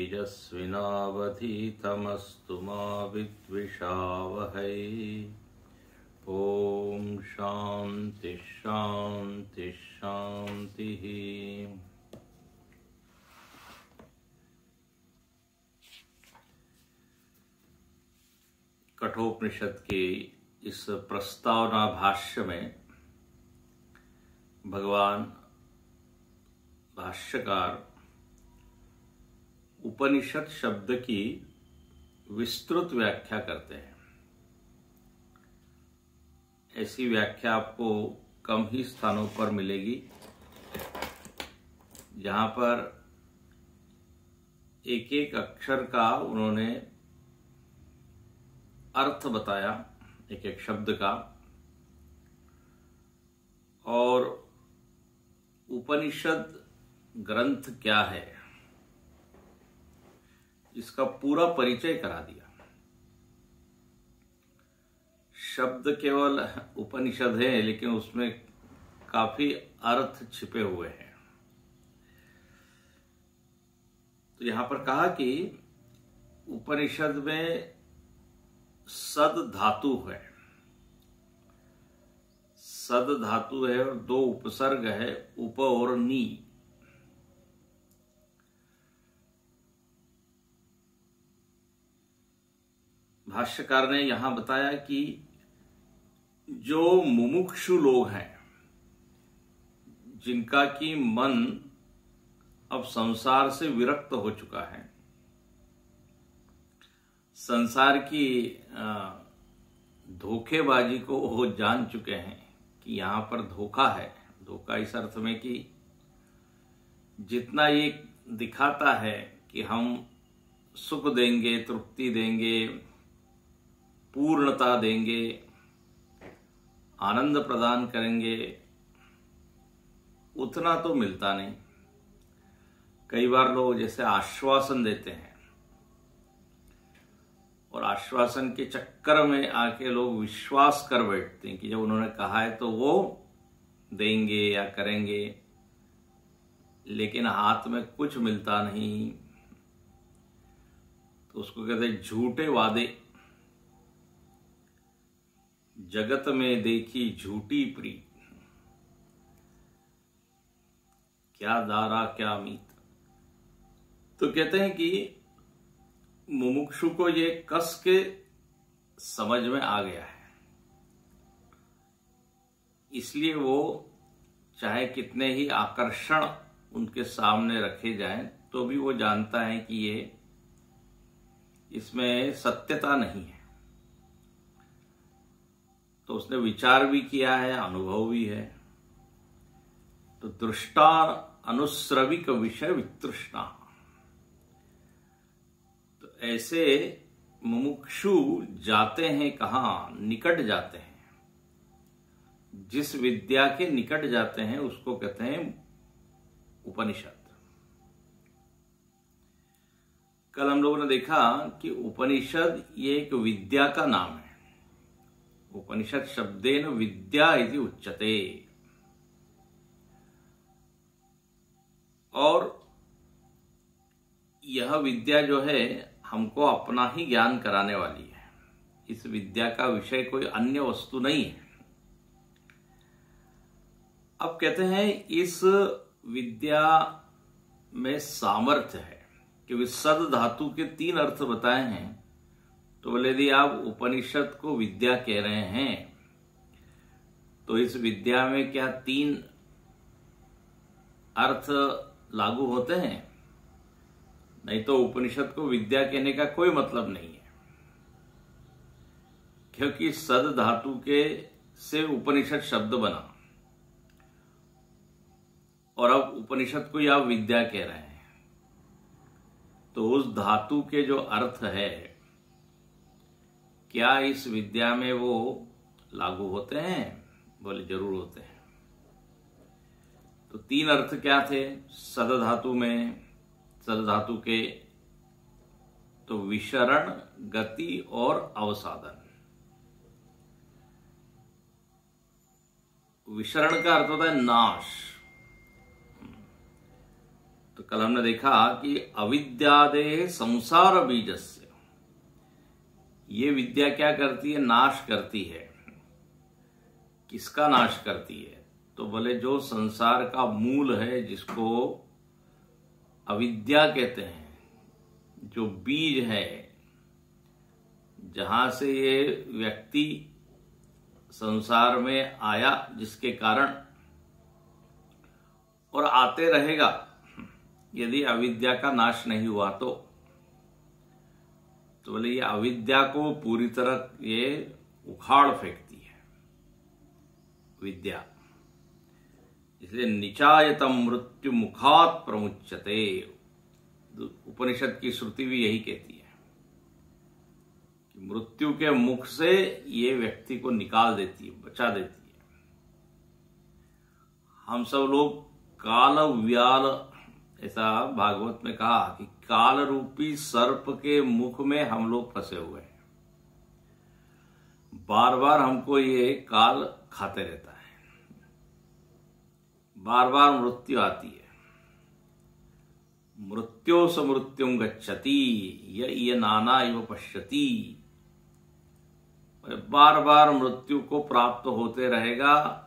तेजस्विनावधीतमस्तु मा विद्विषावहै। ओम शांति शांति शांति। कठोपनिषद के इस प्रस्तावना भाष्य में भगवान भाष्यकार उपनिषद शब्द की विस्तृत व्याख्या करते हैं। ऐसी व्याख्या आपको कम ही स्थानों पर मिलेगी जहां पर एक एक अक्षर का उन्होंने अर्थ बताया, एक एक शब्द का, और उपनिषद ग्रंथ क्या है इसका पूरा परिचय करा दिया। शब्द केवल उपनिषद है लेकिन उसमें काफी अर्थ छिपे हुए हैं। तो यहां पर कहा कि उपनिषद में सद धातु है, सद धातु है और दो उपसर्ग है, उप और नी। भाष्यकार ने यहां बताया कि जो मुमुक्षु लोग हैं, जिनका कि मन अब संसार से विरक्त हो चुका है, संसार की धोखेबाजी को वो जान चुके हैं कि यहां पर धोखा है। धोखा इस अर्थ में कि जितना ये दिखाता है कि हम सुख देंगे, तृप्ति देंगे, पूर्णता देंगे, आनंद प्रदान करेंगे, उतना तो मिलता नहीं। कई बार लोग जैसे आश्वासन देते हैं और आश्वासन के चक्कर में आके लोग विश्वास कर बैठते हैं कि जब उन्होंने कहा है तो वो देंगे या करेंगे, लेकिन हाथ में कुछ मिलता नहीं। तो उसको कहते हैं झूठे वादे। जगत में देखी झूठी प्रीत, क्या दारा क्या मीत। तो कहते हैं कि मुमुक्षु को ये कस के समझ में आ गया है, इसलिए वो चाहे कितने ही आकर्षण उनके सामने रखे जाएं तो भी वो जानता है कि ये इसमें सत्यता नहीं है। तो उसने विचार भी किया है, अनुभव भी है। तो दृष्टा अनुश्रविक विषय वितृष्णा। तो ऐसे मुमुक्षु जाते हैं कहाँ? निकट जाते हैं। जिस विद्या के निकट जाते हैं उसको कहते हैं उपनिषद। कल हम लोगों ने देखा कि उपनिषद ये एक विद्या का नाम है। उपनिषद शब्देन विद्या इति उच्यते। और यह विद्या जो है हमको अपना ही ज्ञान कराने वाली है। इस विद्या का विषय कोई अन्य वस्तु नहीं है। अब कहते हैं इस विद्या में सामर्थ्य है, क्योंकि सद धातु के 3 अर्थ बताए हैं। तो बोले यदि आप उपनिषद को विद्या कह रहे हैं तो इस विद्या में क्या 3 अर्थ लागू होते हैं? नहीं तो उपनिषद को विद्या कहने का कोई मतलब नहीं है, क्योंकि सद धातु के से उपनिषद शब्द बना और अब उपनिषद को आप विद्या कह रहे हैं। तो उस धातु के जो अर्थ है क्या इस विद्या में वो लागू होते हैं? बोले जरूर होते हैं। तो 3 अर्थ क्या थे सद धातु में? सद धातु के तो विशरण, गति और अवसादन। विशरण का अर्थ होता है नाश। तो कल हमने देखा कि अविद्यादे संसार बीजस्य, ये विद्या क्या करती है? नाश करती है। किसका नाश करती है? तो बोले जो संसार का मूल है, जिसको अविद्या कहते हैं, जो बीज है, जहां से ये व्यक्ति संसार में आया, जिसके कारण और आते रहेगा यदि अविद्या का नाश नहीं हुआ तो बोले ये अविद्या को पूरी तरह ये उखाड़ फेंकती है विद्या। इसलिए निचायतम मृत्यु मुखात प्रमुच्यते, उपनिषद की श्रुति भी यही कहती है कि मृत्यु के मुख से ये व्यक्ति को निकाल देती है, बचा देती है। हम सब लोग काल व्याल, ऐसा भागवत में कहा कि काल रूपी सर्प के मुख में हम लोग फंसे हुए हैं। बार बार हमको ये काल खाते रहता है, बार बार मृत्यु आती है। मृत्यो स मृत्युं गच्छति ये नाना इव पश्यति, बार बार मृत्यु को प्राप्त होते रहेगा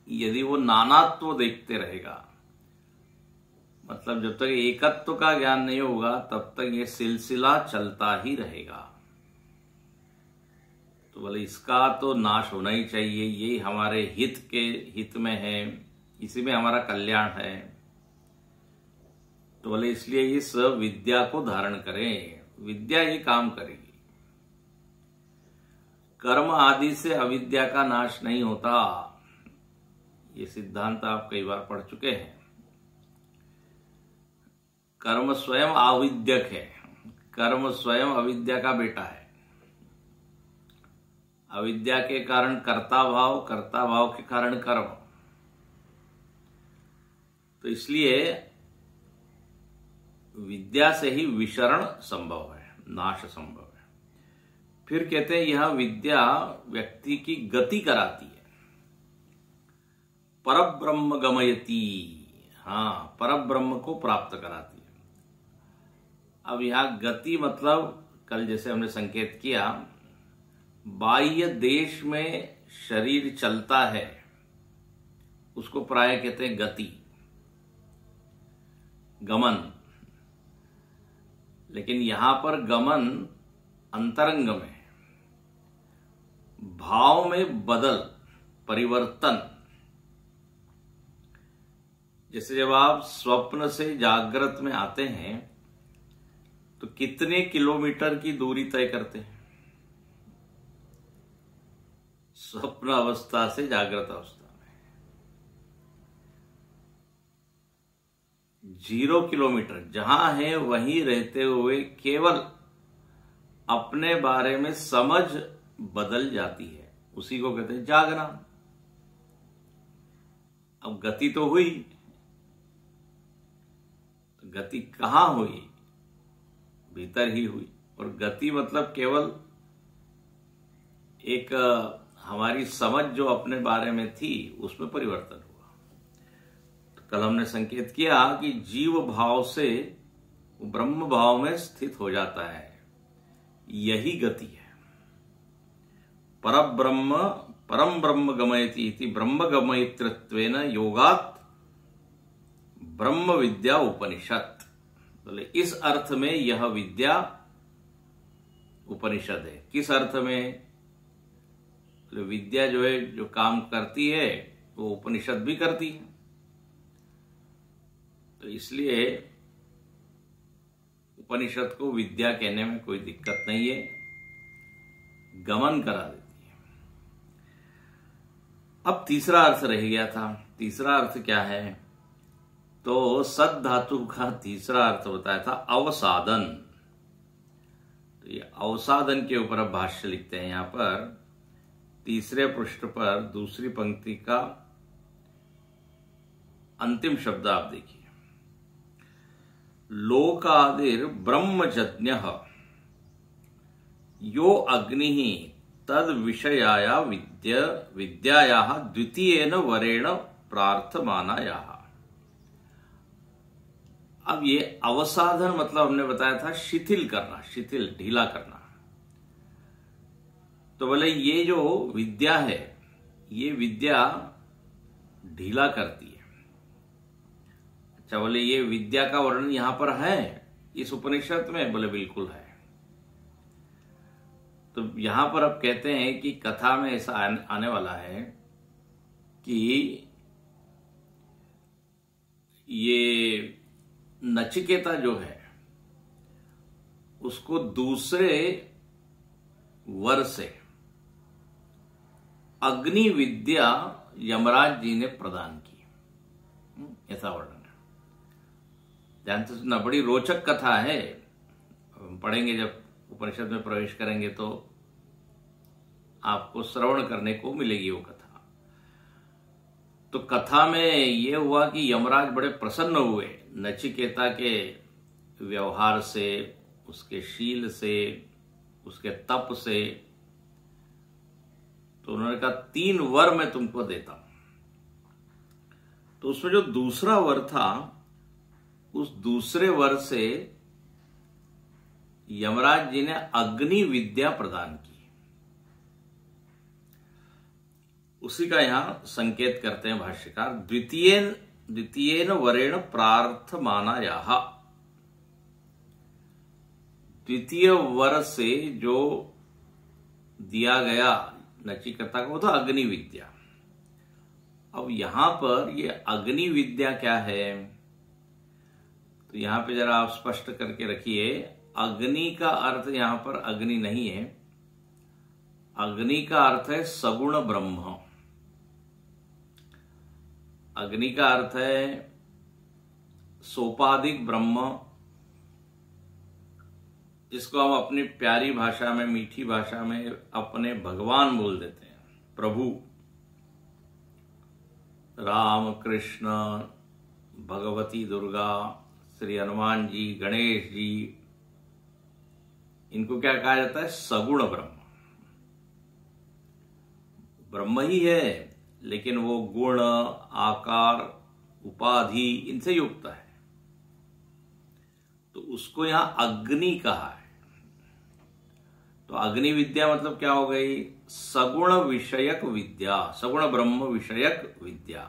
यदि वो नानात्व देखते रहेगा। मतलब जब तक एकत्व का ज्ञान नहीं होगा तब तक ये सिलसिला चलता ही रहेगा। तो बोले इसका तो नाश होना ही चाहिए, यही हमारे हित में है, इसी में हमारा कल्याण है। तो बोले इसलिए इस विद्या को धारण करें, विद्या ये काम करेगी। कर्म आदि से अविद्या का नाश नहीं होता, ये सिद्धांत आप कई बार पढ़ चुके हैं। कर्म स्वयं अविद्यक है, कर्म स्वयं अविद्या का बेटा है। अविद्या के कारण कर्ता भाव, कर्ता भाव के कारण कर्म। तो इसलिए विद्या से ही विशरण संभव है, नाश संभव है। फिर कहते हैं यह विद्या व्यक्ति की गति कराती है। परब्रह्म गमयति, हाँ, परब्रह्म को प्राप्त कराती है। अब यहां गति मतलब कल जैसे हमने संकेत किया, बाह्य देश में शरीर चलता है उसको प्राय कहते हैं गति, गमन। लेकिन यहां पर गमन अंतरंग में है, भाव में बदल, परिवर्तन। जैसे जब आप स्वप्न से जागृत में आते हैं तो कितने किलोमीटर की दूरी तय करते हैं? स्वप्न अवस्था से जागृत अवस्था में 0 किलोमीटर, जहां है वहीं रहते हुए केवल अपने बारे में समझ बदल जाती है, उसी को कहते हैं जागना। अब गति तो हुई, गति कहां हुई? भीतर ही हुई। और गति मतलब केवल एक हमारी समझ जो अपने बारे में थी उसमें परिवर्तन हुआ। तो कल हमने संकेत किया कि जीव भाव से वो ब्रह्म भाव में स्थित हो जाता है, यही गति है। परम ब्रह्म गमयति इति ब्रह्म गमयितृत्वेन योगात् ब्रह्म विद्या उपनिषद। बोले इस अर्थ में यह विद्या उपनिषद है। किस अर्थ में? बोले विद्या जो है, जो काम करती है वो उपनिषद भी करती है। तो इसलिए उपनिषद को विद्या कहने में कोई दिक्कत नहीं है, गमन करा देती है। अब तीसरा अर्थ रह गया था। तीसरा अर्थ क्या है? तो सद धातु का तीसरा अर्थ बताया था अवसादन। तो ये अवसादन के ऊपर अब भाष्य लिखते हैं। यहां पर तीसरे पृष्ठ पर दूसरी पंक्ति का अंतिम शब्द आप देखिए, लोकादिर ब्रह्मजज्ञः यो अग्नि तद विषयाया विद्यायाः द्वितीयेन वरेण प्रार्थमानायाः। अब ये अवसाधन मतलब हमने बताया था शिथिल करना, शिथिल ढीला करना। तो बोले ये जो विद्या है, ये विद्या ढीला करती है। अच्छा, बोले ये विद्या का वर्णन यहां पर है इस उपनिषद में? बोले बिल्कुल है। तो यहां पर अब कहते हैं कि कथा में ऐसा आने वाला है कि ये नचिकेता जो है उसको दूसरे वर से अग्नि विद्या यमराज जी ने प्रदान की, ऐसा वर्णन है। जानते सुनना, बड़ी रोचक कथा है। हम पढ़ेंगे, जब उपनिषद में प्रवेश करेंगे तो आपको श्रवण करने को मिलेगी वो कथा। तो कथा में ये हुआ कि यमराज बड़े प्रसन्न हुए नचिकेता के व्यवहार से, उसके शील से, उसके तप से। तो उन्होंने कहा 3 वर मैं तुमको देता हूं। तो उसमें जो दूसरा वर था, उस दूसरे वर से यमराज जी ने अग्नि विद्या प्रदान की। उसी का यहां संकेत करते हैं भाष्यकार, द्वितीयेन वरेण प्रार्थमानायाः। द्वितीय वर से जो दिया गया नचिकेता को, वो था अग्नि विद्या। अब यहां पर ये अग्नि विद्या क्या है? तो यहां पे जरा आप स्पष्ट करके रखिए, अग्नि का अर्थ यहां पर अग्नि नहीं है। अग्नि का अर्थ है सगुण ब्रह्म। अग्नि का अर्थ है सोपाधिक ब्रह्म, जिसको हम अपनी प्यारी भाषा में, मीठी भाषा में अपने भगवान बोल देते हैं, प्रभु। राम, कृष्ण, भगवती दुर्गा, श्री हनुमान जी, गणेश जी, इनको क्या कहा जाता है? सगुण ब्रह्म। ब्रह्म ही है, लेकिन वो गुण, आकार, उपाधि इनसे युक्त है। तो उसको यहां अग्नि कहा है। तो अग्नि विद्या मतलब क्या हो गई? सगुण विषयक विद्या, सगुण ब्रह्म विषयक विद्या।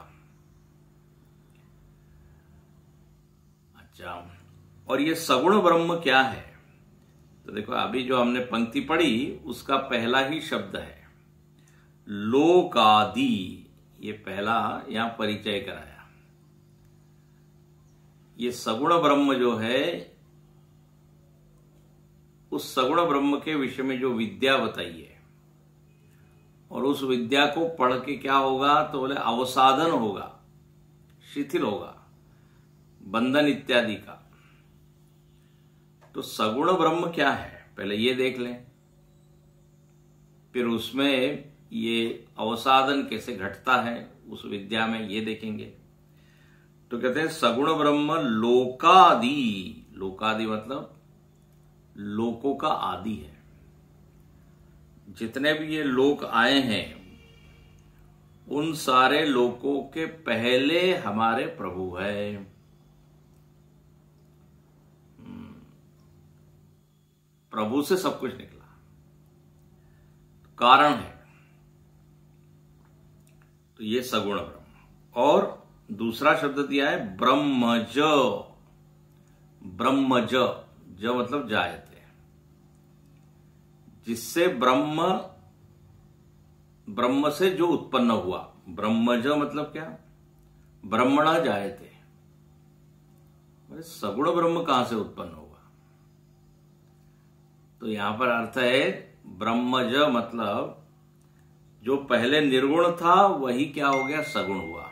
अच्छा, और ये सगुण ब्रह्म क्या है? तो देखो, अभी जो हमने पंक्ति पढ़ी उसका पहला ही शब्द है लोकादि। ये पहला यहां परिचय कराया। ये सगुण ब्रह्म जो है, उस सगुण ब्रह्म के विषय में जो विद्या बताई है, और उस विद्या को पढ़ के क्या होगा? तो बोले अवसाधन होगा, शिथिल होगा, बंधन इत्यादि का। तो सगुण ब्रह्म क्या है पहले ये देख लें, फिर उसमें ये अवसाधन कैसे घटता है उस विद्या में, ये देखेंगे। तो कहते हैं सगुण ब्रह्म लोकादि। लोकादि मतलब लोकों का आदि है। जितने भी ये लोक आए हैं, उन सारे लोकों के पहले हमारे प्रभु है। प्रभु से सब कुछ निकला, कारण है। तो ये सगुण ब्रह्म। और दूसरा शब्द दिया है ब्रह्मज। ब्रह्मज, ज मतलब जायते, जिससे ब्रह्म, ब्रह्म से जो उत्पन्न हुआ। ब्रह्मज मतलब क्या? ब्रह्मणा जायते। सगुण ब्रह्म कहां से उत्पन्न हुआ? तो यहां पर अर्थ है ब्रह्मज मतलब जो पहले निर्गुण था वही क्या हो गया? सगुण हुआ।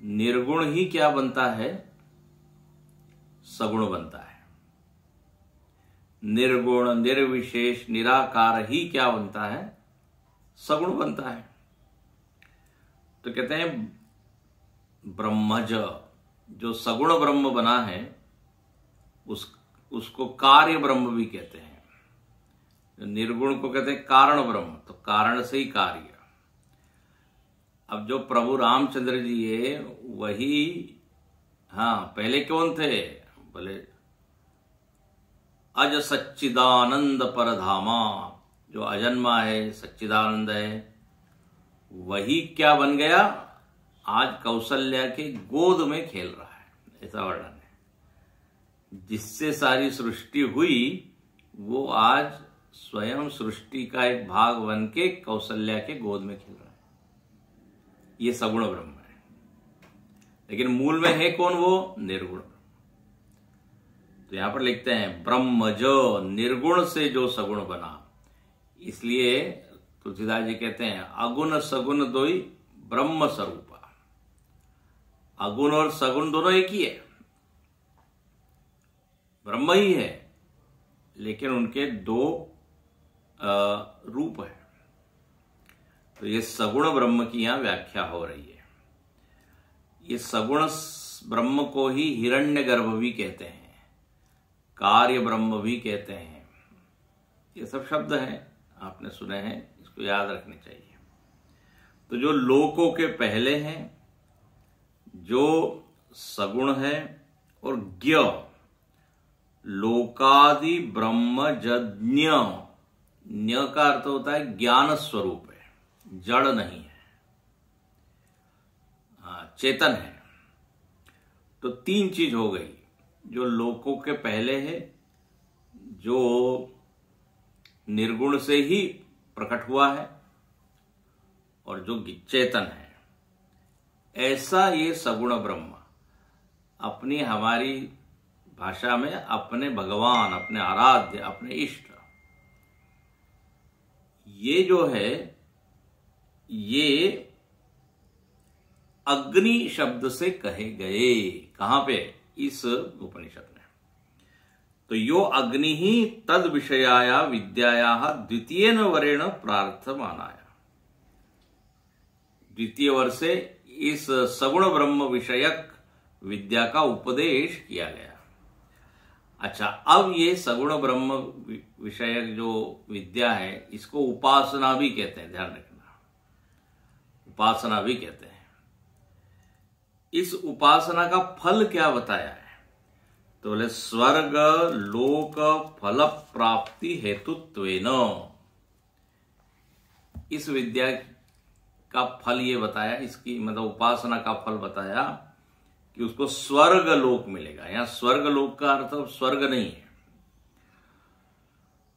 निर्गुण ही क्या बनता है? सगुण बनता है। निर्गुण, निर्विशेष, निराकार ही क्या बनता है? सगुण बनता है। तो कहते हैं ब्रह्मज, जो सगुण ब्रह्म बना है उसको कार्य ब्रह्म भी कहते हैं। निर्गुण को कहते हैं कारण ब्रह्म, तो कारण से ही कार्य। अब जो प्रभु रामचंद्र जी है वही हाँ, पहले कौन थे? बोले अज सच्चिदानंद परधामा, जो अजन्मा है, सच्चिदानंद है, वही क्या बन गया? आज कौशल्या के गोद में खेल रहा है, ऐसा वर्णन है। जिससे सारी सृष्टि हुई वो आज स्वयं सृष्टि का एक भाग बन के कौशल्या के गोद में खेल रहा है। ये सगुण ब्रह्म है, लेकिन मूल में है कौन? वो निर्गुण ब्रह्म। तो यहां पर लिखते हैं ब्रह्म जो निर्गुण से जो सगुण बना। इसलिए तुलसीदास जी कहते हैं अगुण सगुण दोई ब्रह्म स्वरूपा। अगुण और सगुण दोनों एक ही है, ब्रह्म ही है, लेकिन उनके दो रूप है। तो ये सगुण ब्रह्म की यहां व्याख्या हो रही है। ये सगुण ब्रह्म को ही हिरण्यगर्भ भी कहते हैं, कार्य ब्रह्म भी कहते हैं। ये सब शब्द हैं, आपने सुने हैं, इसको याद रखने चाहिए। तो जो लोकों के पहले हैं, जो सगुण है, और ज्ञ लोकादि ब्रह्म जज्ञ। ज्ञ का अर्थ होता है ज्ञान स्वरूप है, जड़ नहीं है, चेतन है। तो तीन चीज हो गई, जो लोकों के पहले है, जो निर्गुण से ही प्रकट हुआ है, और जो चेतन है। ऐसा ये सगुण ब्रह्म अपनी हमारी भाषा में अपने भगवान, अपने आराध्य, अपने इष्ट, ये जो है ये अग्नि शब्द से कहे गए। कहां पे? इस उपनिषद में। तो यो अग्नि ही तद विषयाया विद्याया द्वितीय वरेण प्रार्थमानाया। द्वितीय वर्ष से इस सगुण ब्रह्म विषयक विद्या का उपदेश किया गया। अच्छा, अब ये सगुण ब्रह्म विषयक जो विद्या है, इसको उपासना भी कहते हैं, ध्यान रखना, उपासना भी कहते हैं। इस उपासना का फल क्या बताया है? तो बोले स्वर्ग लोक फल प्राप्ति हेतुत्वेन। इस विद्या का फल ये बताया, इसकी मतलब उपासना का फल बताया कि उसको स्वर्ग लोक मिलेगा। यहां स्वर्ग लोक का अर्थ स्वर्ग नहीं है।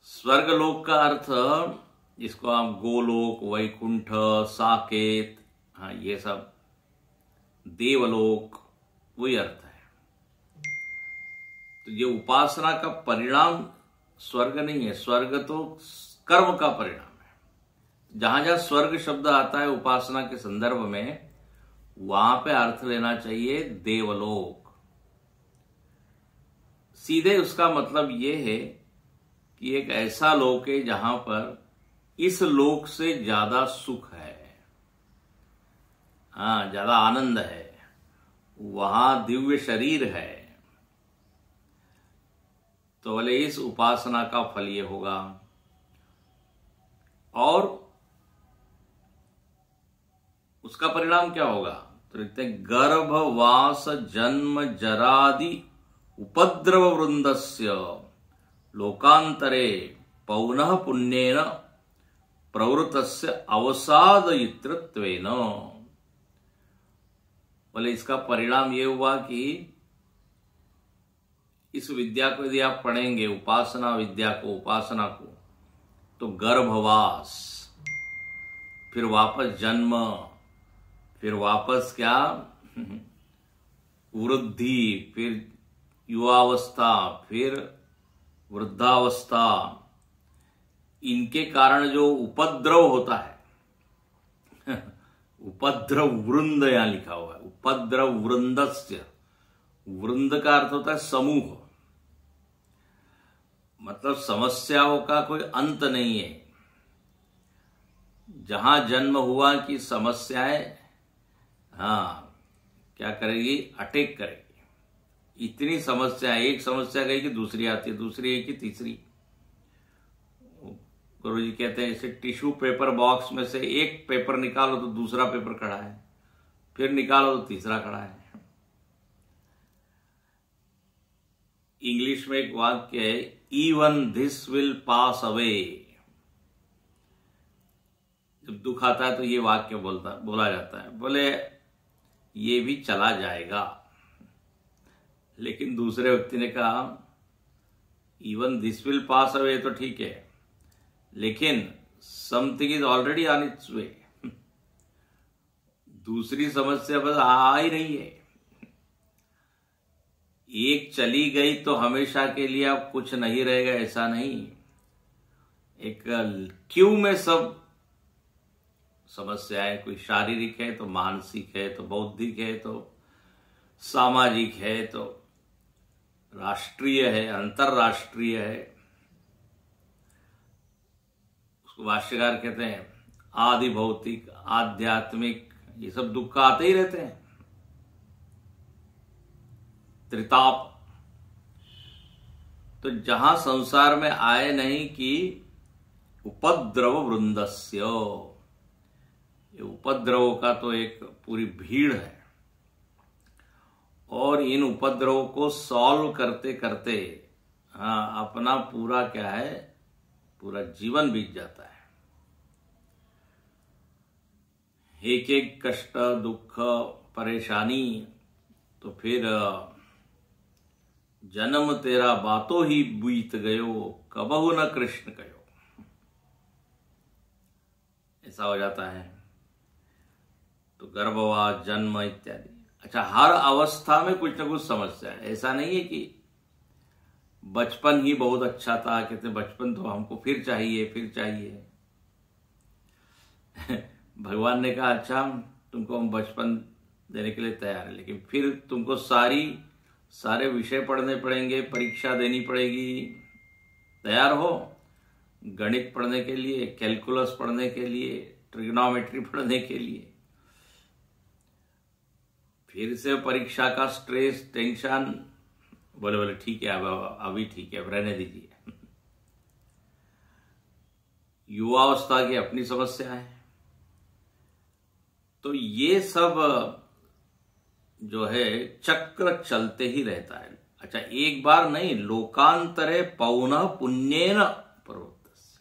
स्वर्ग लोक का अर्थ, इसको आप गोलोक, वैकुंठ, साकेत, हाँ ये सब, देवलोक, वही अर्थ है। तो ये उपासना का परिणाम स्वर्ग नहीं है, स्वर्ग तो कर्म का परिणाम है। जहां जहां स्वर्ग शब्द आता है उपासना के संदर्भ में, वहां पे अर्थ लेना चाहिए देवलोक। सीधे उसका मतलब यह है कि एक ऐसा लोक है जहां पर इस लोक से ज्यादा सुख है, हाँ ज्यादा आनंद है, वहां दिव्य शरीर है। तो बोले इस उपासना का फल ये होगा। और उसका परिणाम क्या होगा? तो लिखते हैं गर्भवास जन्म जरादि उपद्रव वृंदस्य लोकांतरे पौनः पुण्येन प्रवृत्तस्य अवसादयितृत्वेन। बोले इसका परिणाम ये हुआ कि इस विद्या को यदि आप पढ़ेंगे, उपासना विद्या को, उपासना को, तो गर्भवास, फिर वापस जन्म, फिर वापस क्या वृद्धि, फिर युवावस्था, फिर वृद्धावस्था, इनके कारण जो उपद्रव होता है उपद्रव वृंद यहां लिखा हुआ है, उपद्रव वृंदस्य। वृंद का अर्थ होता है समूह, मतलब समस्याओं का कोई अंत नहीं है। जहां जन्म हुआ कि समस्याएं क्या करेगी? अटैक करेगी। इतनी समस्या, एक समस्या गई कि दूसरी आती है, दूसरी है कि तीसरी। गुरु जी कहते हैं इसे टिश्यू पेपर बॉक्स में से एक पेपर निकालो तो दूसरा पेपर खड़ा है, फिर निकालो तो तीसरा खड़ा है। इंग्लिश में एक वाक्य है, even this will pass away. जब दुख आता है तो ये वाक्य बोला जाता है, बोले ये भी चला जाएगा। लेकिन दूसरे व्यक्ति ने कहा even this will pass away तो ठीक है, लेकिन something is already on its way. दूसरी समस्या बस आ ही रही है। एक चली गई तो हमेशा के लिए अब कुछ नहीं रहेगा, ऐसा नहीं। एक क्यू में सब समस्याएं, कोई शारीरिक है तो मानसिक है तो बौद्धिक है तो सामाजिक है तो राष्ट्रीय है, अंतरराष्ट्रीय है। उसको भाष्यकार कहते हैं आदि भौतिक, आध्यात्मिक, ये सब दुख आते ही रहते हैं। त्रिताप तो जहां संसार में आए नहीं कि उपद्रव वृंदस्य, ये उपद्रवों का तो एक पूरी भीड़ है, और इन उपद्रवों को सॉल्व करते करते अपना पूरा क्या है, पूरा जीवन बीत जाता है। एक एक कष्ट, दुख, परेशानी, तो फिर जन्म तेरा बातों ही बीत गयो, कबहु न कृष्ण कयो, ऐसा हो जाता है। तो गर्भवास, जन्म इत्यादि। अच्छा, हर अवस्था में कुछ न कुछ समस्या है। ऐसा नहीं है कि बचपन ही बहुत अच्छा था, कहते बचपन तो हमको फिर चाहिए, फिर चाहिए। भगवान ने कहा अच्छा तुमको हम बचपन देने के लिए तैयार है, लेकिन फिर तुमको सारे विषय पढ़ने पड़ेंगे, परीक्षा देनी पड़ेगी, तैयार हो? गणित पढ़ने के लिए, कैलकुलस पढ़ने के लिए, ट्रिग्नोमेट्री पढ़ने के लिए, फिर से परीक्षा का स्ट्रेस, टेंशन। बोले ठीक है, अब अभी ठीक है, अब रहने दीजिए। युवावस्था की अपनी समस्या है। तो ये सब जो है चक्र चलते ही रहता है। अच्छा, एक बार नहीं, लोकांतरे पौनः पुण्येन प्रवृत्तस्य,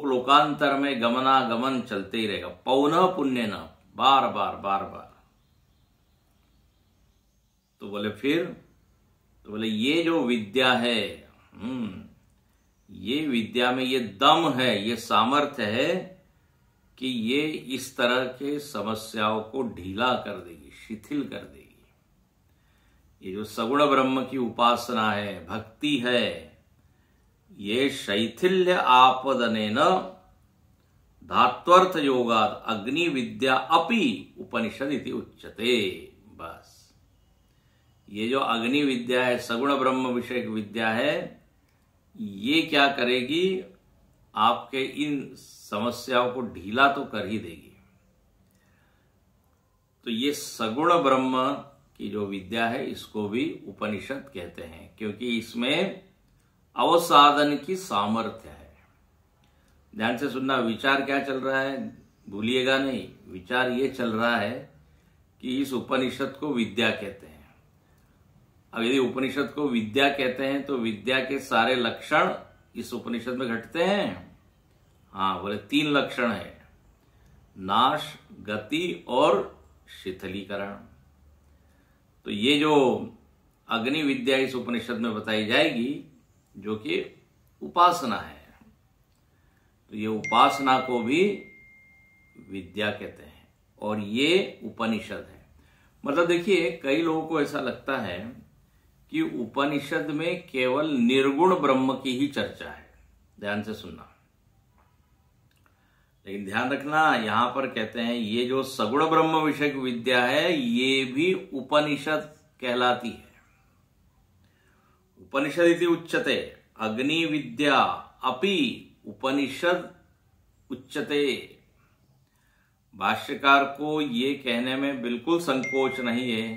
लोकांतर में गमनागमन चलते ही रहेगा, पौनः पुण्येन, बार बार। तो बोले ये जो विद्या है, ये विद्या में ये दम है, ये सामर्थ्य है कि ये इस तरह के समस्याओं को ढीला कर देगी, शिथिल कर देगी। ये जो सगुण ब्रह्म की उपासना है, भक्ति है, ये शैथिल्य आपदनेन धात्वर्थ योगाद अग्नि विद्या अपि उपनिषद इति उच्यते। बस ये जो अग्नि विद्या है, सगुण ब्रह्म विषयक विद्या है, ये क्या करेगी, आपके इन समस्याओं को ढीला तो कर ही देगी। तो ये सगुण ब्रह्म की जो विद्या है, इसको भी उपनिषद कहते हैं, क्योंकि इसमें अवसाधन की सामर्थ्य है। ध्यान से सुनना, विचार क्या चल रहा है भूलिएगा नहीं। विचार ये चल रहा है कि इस उपनिषद को विद्या कहते हैं। अब यदि उपनिषद को विद्या कहते हैं तो विद्या के सारे लक्षण इस उपनिषद में घटते हैं। हाँ, बोले 3 लक्षण है, नाश, गति और शिथिलीकरण। तो ये जो अग्नि विद्या इस उपनिषद में बताई जाएगी, जो कि उपासना है, तो ये उपासना को भी विद्या कहते हैं, और ये उपनिषद है। मतलब देखिए, कई लोगों को ऐसा लगता है कि उपनिषद में केवल निर्गुण ब्रह्म की ही चर्चा है। ध्यान से सुनना, लेकिन ध्यान रखना, यहां पर कहते हैं ये जो सगुण ब्रह्म विषयक विद्या है, ये भी उपनिषद कहलाती है। उपनिषद इति उच्यते, अग्नि विद्या अपि उपनिषद उच्यते। भाष्यकार को ये कहने में बिल्कुल संकोच नहीं है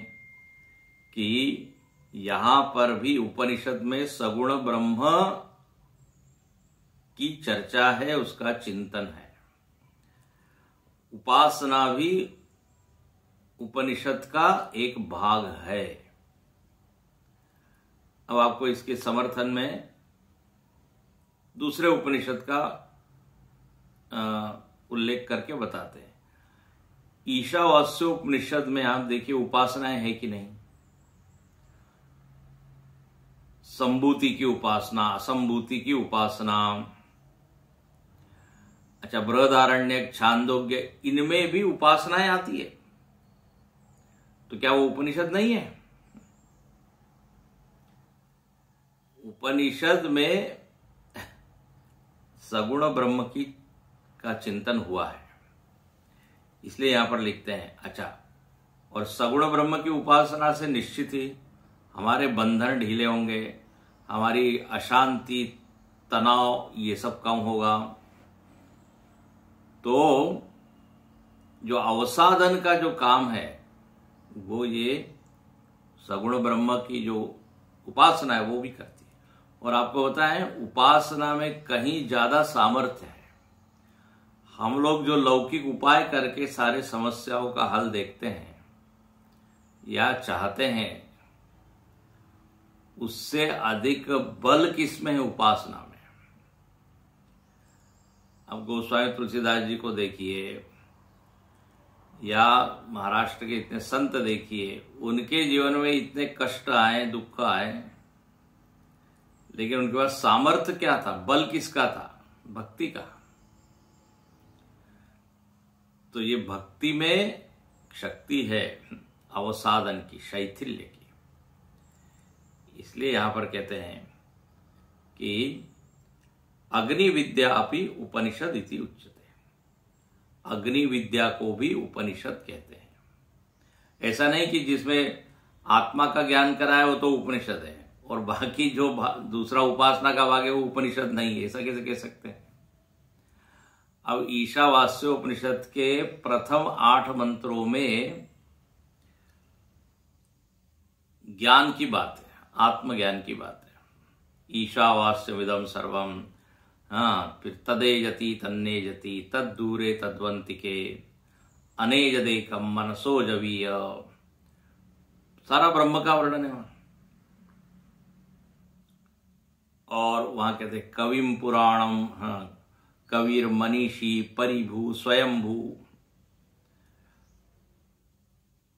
कि यहां पर भी उपनिषद में सगुण ब्रह्म की चर्चा है, उसका चिंतन है। उपासना भी उपनिषद का एक भाग है। अब आपको इसके समर्थन में दूसरे उपनिषद का उल्लेख करके बताते हैं। ईशावास्य उपनिषद में आप देखिए उपासनाएं है कि नहीं। संभूति की उपासना, असंभूति की उपासना, अच्छा बृहदारण्यक, छांदोग्य, इनमें भी उपासनाएं आती है। तो क्या वो उपनिषद नहीं है? उपनिषद में सगुण ब्रह्म की का चिंतन हुआ है, इसलिए यहां पर लिखते हैं। अच्छा, और सगुण ब्रह्म की उपासना से निश्चित ही हमारे बंधन ढीले होंगे, हमारी अशांति, तनाव, ये सब कम होगा। तो जो अवसाधन का जो काम है वो ये सगुण ब्रह्म की जो उपासना है वो भी करती है। और आपको पता है उपासना में कहीं ज्यादा सामर्थ्य है। हम लोग जो लौकिक उपाय करके सारे समस्याओं का हल देखते हैं या चाहते हैं, उससे अधिक बल किसमें है? उपासना में। अब गोस्वामी तुलसीदास जी को देखिए या महाराष्ट्र के इतने संत देखिए, उनके जीवन में इतने कष्ट आए, दुख आए, लेकिन उनके पास सामर्थ्य क्या था? बल किसका था? भक्ति का। तो ये भक्ति में शक्ति है अवसाधन की, शैथिल्य की। इसलिए यहां पर कहते हैं कि अग्नि विद्या अपि उपनिषद इति उच्यते। अग्नि विद्या को भी उपनिषद कहते हैं। ऐसा नहीं कि जिसमें आत्मा का ज्ञान कराए वो तो उपनिषद है और बाकी जो दूसरा उपासना का भाग है वो उपनिषद नहीं है, ऐसा कैसे कह सकते हैं? अब ईशावास्य उपनिषद के प्रथम 8 मंत्रों में ज्ञान की बात है, आत्मज्ञान की बात है। ईशावास्य विदम सर्वम, हाँ, फिर तदेजति तन्नेजति तद्दूरे तद्वंतिके अनेजदेकम मनसो जवीय, सारा ब्रह्म का वर्णन है वहां। और वहां कहते कविम पुराणम, हाँ, कवीर मनीषी परिभू स्वयंभू।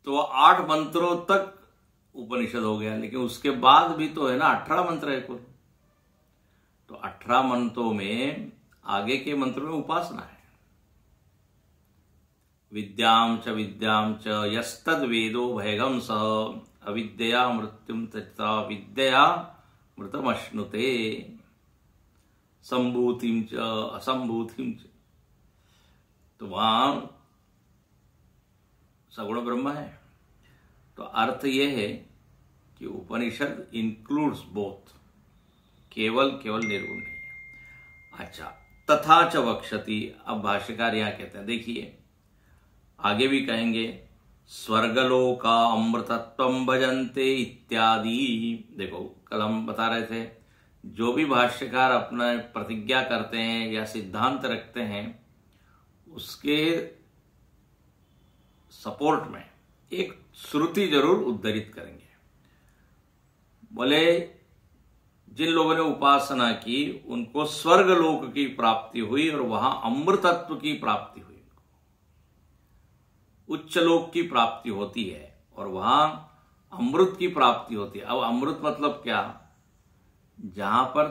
तो 8 मंत्रों तक उपनिषद हो गया, लेकिन उसके बाद भी तो है ना 18 मंत्र है कुल। तो 18 मंत्रों में आगे के मंत्रों में उपासना है। विद्याम च यस्तद वेदो भयगम स अविद्या मृत्युम तथा विद्या मृतमश्नुते संभूतिम च असंभूतिम च। तो वहां सगुण ब्रह्म है। तो अर्थ यह है कि उपनिषद इंक्लूड्स बोथ, केवल निर्गुण नहीं है। अच्छा, तथा च वक्षति। अब भाष्यकार यहां कहते हैं, देखिए आगे भी कहेंगे, स्वर्गलोका अमृतत्वम भजन्ते इत्यादि। देखो कल हम बता रहे थे, जो भी भाष्यकार अपना प्रतिज्ञा करते हैं या सिद्धांत रखते हैं, उसके सपोर्ट में एक श्रुति जरूर उद्धृत करेंगे। बोले जिन लोगों ने उपासना की उनको स्वर्गलोक की प्राप्ति हुई और वहां अमृतत्व की प्राप्ति हुई, उच्च लोक की प्राप्ति होती है और वहां अमृत की प्राप्ति होती है। अब अमृत मतलब क्या? जहां पर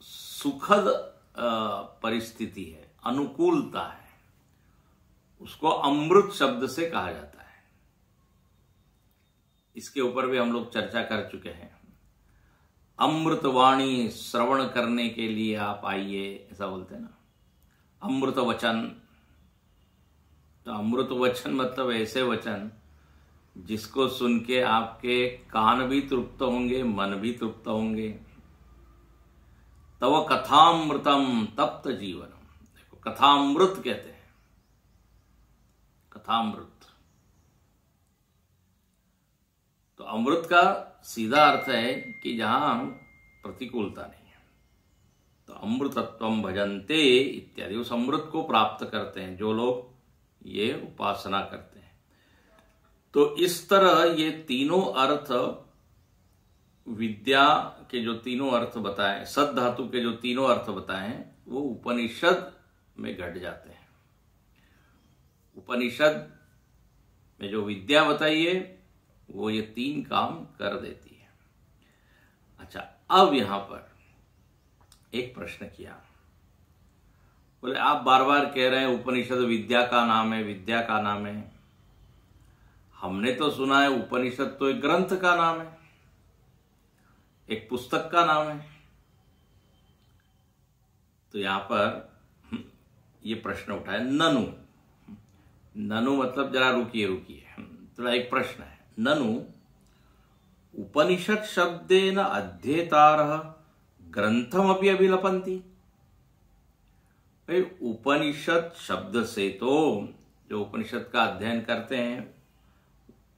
सुखद परिस्थिति है, अनुकूलता है, उसको अमृत शब्द से कहा जाता है। इसके ऊपर भी हम लोग चर्चा कर चुके हैं। अमृतवाणी श्रवण करने के लिए आप आइए, ऐसा बोलते हैं ना, अमृत वचन। तो अमृत वचन मतलब ऐसे वचन जिसको सुन के आपके कान भी तृप्त होंगे, मन भी तृप्त होंगे। तव कथामृतम तप्त जीवनम। देखो कथामृत कहते हैं, कथामृत। तो अमृत का सीधा अर्थ है कि जहां प्रतिकूलता नहीं है। तो अमृतत्वम भजन्ते इत्यादि, उस अमृत को प्राप्त करते हैं जो लोग ये उपासना करते हैं। तो इस तरह ये तीनों अर्थ विद्या के जो तीनों अर्थ बताए, सद धातु के जो तीनों अर्थ बताए हैं, वो उपनिषद में घट जाते हैं। उपनिषद में जो विद्या बताई है वो ये तीन काम कर देती है। अच्छा, अब यहां पर एक प्रश्न किया, बोले आप बार बार कह रहे हैं उपनिषद विद्या का नाम है, विद्या का नाम है। हमने तो सुना है उपनिषद तो एक ग्रंथ का नाम है, एक पुस्तक का नाम है। तो यहां पर ये प्रश्न उठाया, ननु। ननु मतलब जरा रुकिए, थोड़ा एक प्रश्न है। ननु उपनिषद शब्देन अध्येतारः ग्रंथमपि अभिलपन्ति। उपनिषद शब्द से तो जो उपनिषद का अध्ययन करते हैं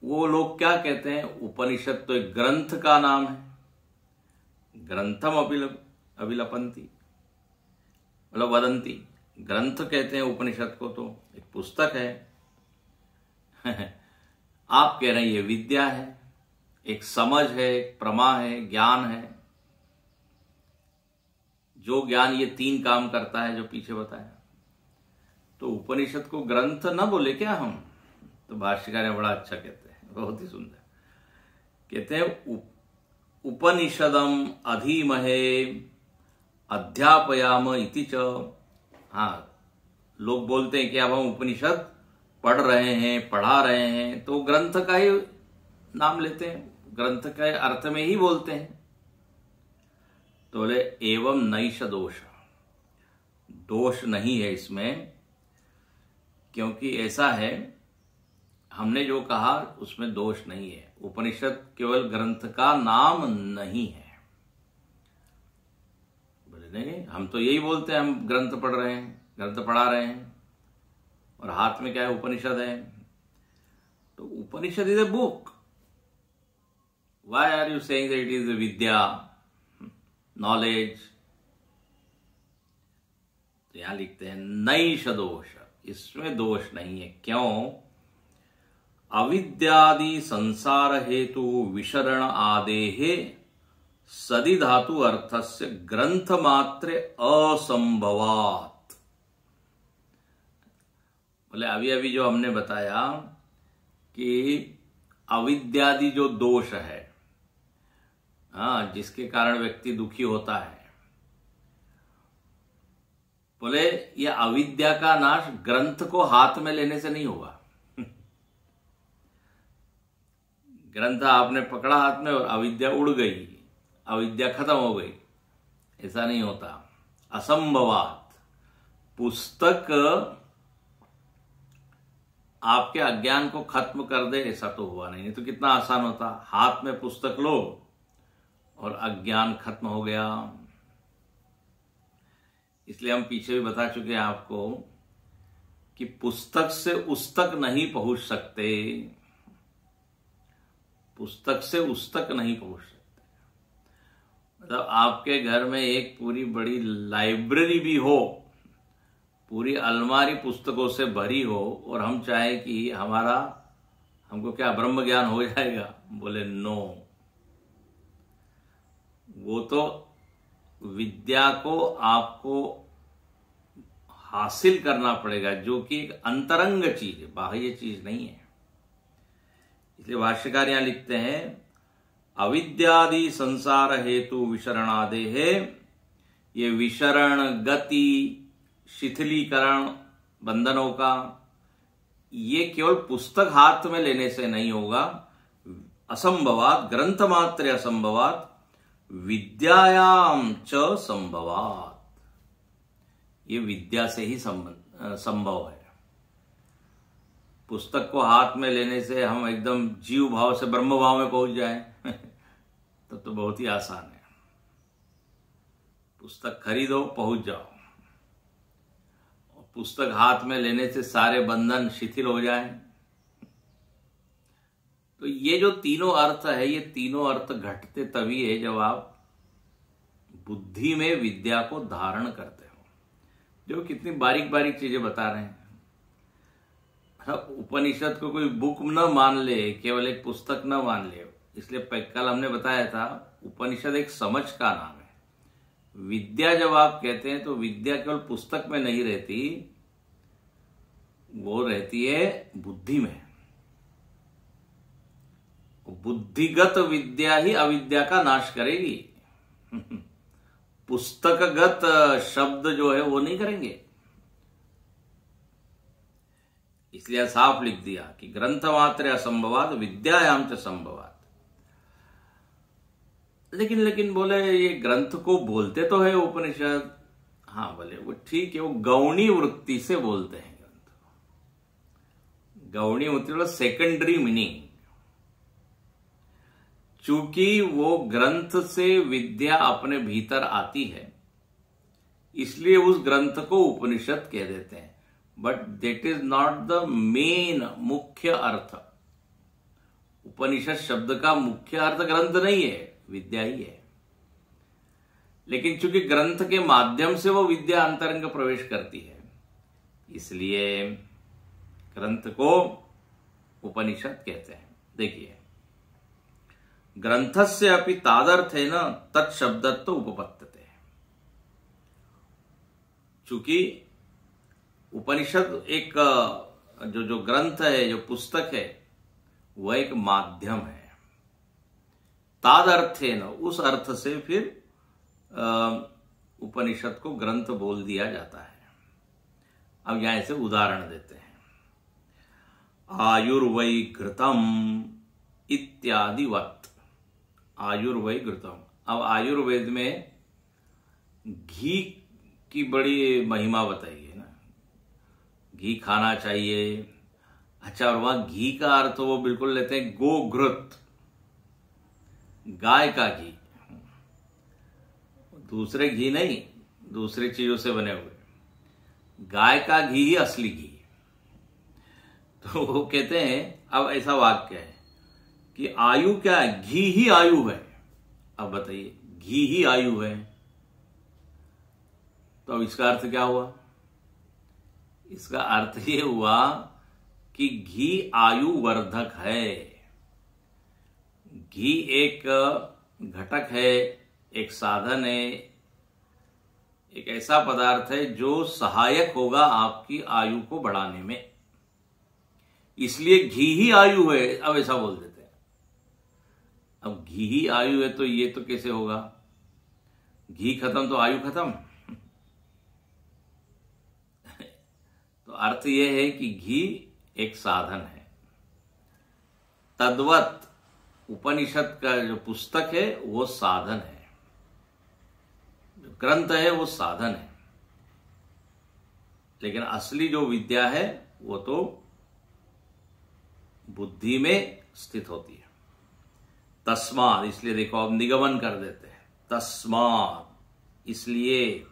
वो लोग क्या कहते हैं, उपनिषद तो एक ग्रंथ का नाम है, ग्रंथम अभिलपन्ति मतलब वदंती। ग्रंथ कहते हैं उपनिषद को, तो एक पुस्तक है। आप कह रहे हैं ये विद्या है, एक समझ है, एक प्रमा है, ज्ञान है। जो ज्ञान ये तीन काम करता है जो पीछे बताया, तो उपनिषद को ग्रंथ न बोले क्या हम? तो भाष्यकार बड़ा अच्छा कहते हैं, बहुत ही सुंदर कहते हैं, उपनिषदम अधीमहे अध्यापयाम इति च। हाँ, लोग बोलते हैं कि अब हम उपनिषद पढ़ रहे हैं, पढ़ा रहे हैं, तो ग्रंथ का ही नाम लेते हैं, ग्रंथ के अर्थ में ही बोलते हैं। तो बोले एवं नैष दोष, दोष नहीं है इसमें, क्योंकि ऐसा है, हमने जो कहा उसमें दोष नहीं है। उपनिषद केवल ग्रंथ का नाम नहीं है। बोले नहीं, हम तो यही बोलते हैं, हम ग्रंथ पढ़ रहे हैं, ग्रंथ पढ़ा रहे हैं, और हाथ में क्या है, उपनिषद है। तो Upanishad is a book. Why are you saying that it is a vidya, knowledge? तो यहां लिखते हैं नैष दोष, इसमें दोष नहीं है। क्यों? अविद्यादि संसार हेतु विशरण आदेहे सदि धातु अर्थस्य ग्रंथ मात्र असंभवात। बोले अभी अभी जो हमने बताया कि अविद्यादि जो दोष है, हाँ, जिसके कारण व्यक्ति दुखी होता है, बोले ये अविद्या का नाश ग्रंथ को हाथ में लेने से नहीं होगा। ग्रंथ आपने पकड़ा हाथ में और अविद्या उड़ गई, अविद्या खत्म हो गई, ऐसा नहीं होता। असंभवात, पुस्तक आपके अज्ञान को खत्म कर दे ऐसा तो हुआ नहीं तो कितना आसान होता, हाथ में पुस्तक लो और अज्ञान खत्म हो गया। इसलिए हम पीछे भी बता चुके हैं आपको कि पुस्तक से उस तक नहीं पहुंच सकते, पुस्तक से उस तक नहीं पहुंच सकते। मतलब आपके घर में एक पूरी बड़ी लाइब्रेरी भी हो, पूरी अलमारी पुस्तकों से भरी हो, और हम चाहें कि हमको क्या ब्रह्म ज्ञान हो जाएगा, बोले नो। वो तो विद्या को आपको हासिल करना पड़ेगा, जो कि एक अंतरंग चीज है, बाह्य चीज नहीं है। इसलिए भाष्यकार यहां लिखते हैं अविद्यादि संसार हेतु विशरणादे है। ये विशरण, गति, शिथिलीकरण बंधनों का, ये केवल पुस्तक हाथ में लेने से नहीं होगा। असंभवात, ग्रंथ मात्र असंभवात, विद्यायाम च संभवात, ये विद्या से ही संभव है। पुस्तक को हाथ में लेने से हम एकदम जीव भाव से ब्रह्म भाव में पहुंच जाएं तब तो बहुत ही आसान है। पुस्तक खरीदो, पहुंच जाओ। पुस्तक हाथ में लेने से सारे बंधन शिथिल हो जाएं। तो ये जो तीनों अर्थ है, ये तीनों अर्थ घटते तभी है जब आप बुद्धि में विद्या को धारण करते हो। जो कितनी बारीक बारीक चीजें बता रहे हैं। उपनिषद को कोई बुक न मान ले, केवल एक पुस्तक न मान ले। इसलिए कल हमने बताया था उपनिषद एक समझ का नाम है। विद्या जब आप कहते हैं तो विद्या केवल पुस्तक में नहीं रहती, वो रहती है बुद्धि में। बुद्धिगत विद्या ही अविद्या का नाश करेगी। पुस्तकगत शब्द जो है वो नहीं करेंगे। इसलिए साफ लिख दिया कि ग्रंथ मात्र असंभवात विद्यायाम च संभवात। लेकिन बोले ये ग्रंथ को बोलते तो है उपनिषद। हाँ बोले वो ठीक है, वो गौणी वृत्ति से बोलते हैं ग्रंथ। गौणी मतलब सेकेंडरी मीनिंग। चूंकि वो ग्रंथ से विद्या अपने भीतर आती है, इसलिए उस ग्रंथ को उपनिषद कह देते हैं। But that is not the main, मुख्य अर्थ। उपनिषद शब्द का मुख्य अर्थ ग्रंथ नहीं है, विद्या ही है। लेकिन चूंकि ग्रंथ के माध्यम से वो विद्या अंतरंग प्रवेश करती है, इसलिए ग्रंथ को उपनिषद कहते हैं। देखिए, ग्रंथस्य अपि तादर्थेन तत्शब्दत्व उपपत्तते। चूंकि उपनिषद एक जो ग्रंथ है, जो पुस्तक है, वह एक माध्यम है। तादर्थेन, उस अर्थ से फिर उपनिषद को ग्रंथ बोल दिया जाता है। अब यहां से उदाहरण देते हैं। आयुर्वै घृतम इत्यादि वत। आयुर्वै घृतम। अब आयुर्वेद में घी की बड़ी महिमा बताई है ना, घी खाना चाहिए। अच्छा, और वहां घी का अर्थ वो बिल्कुल लेते हैं गोघृत, गाय का घी, दूसरे घी नहीं, दूसरी चीजों से बने हुए। गाय का घी ही असली घी। तो वो कहते हैं, अब ऐसा वाक्य है कि आयु क्या है? घी ही आयु है। अब बताइए, घी ही आयु है, तो अब इसका अर्थ क्या हुआ? इसका अर्थ ये हुआ कि घी आयु वर्धक है। घी एक घटक है, एक साधन है, एक ऐसा पदार्थ है जो सहायक होगा आपकी आयु को बढ़ाने में। इसलिए घी ही आयु है, अब ऐसा बोल देते हैं। अब घी ही आयु है तो ये तो कैसे होगा? घी खत्म तो आयु खत्म। तो अर्थ यह है कि घी एक साधन है। तद्वत उपनिषद का जो पुस्तक है वो साधन है, जो ग्रंथ है वो साधन है। लेकिन असली जो विद्या है वो तो बुद्धि में स्थित होती है। तस्मात्, इसलिए देखो अब निगमन कर देते हैं। तस्मात्, इसलिए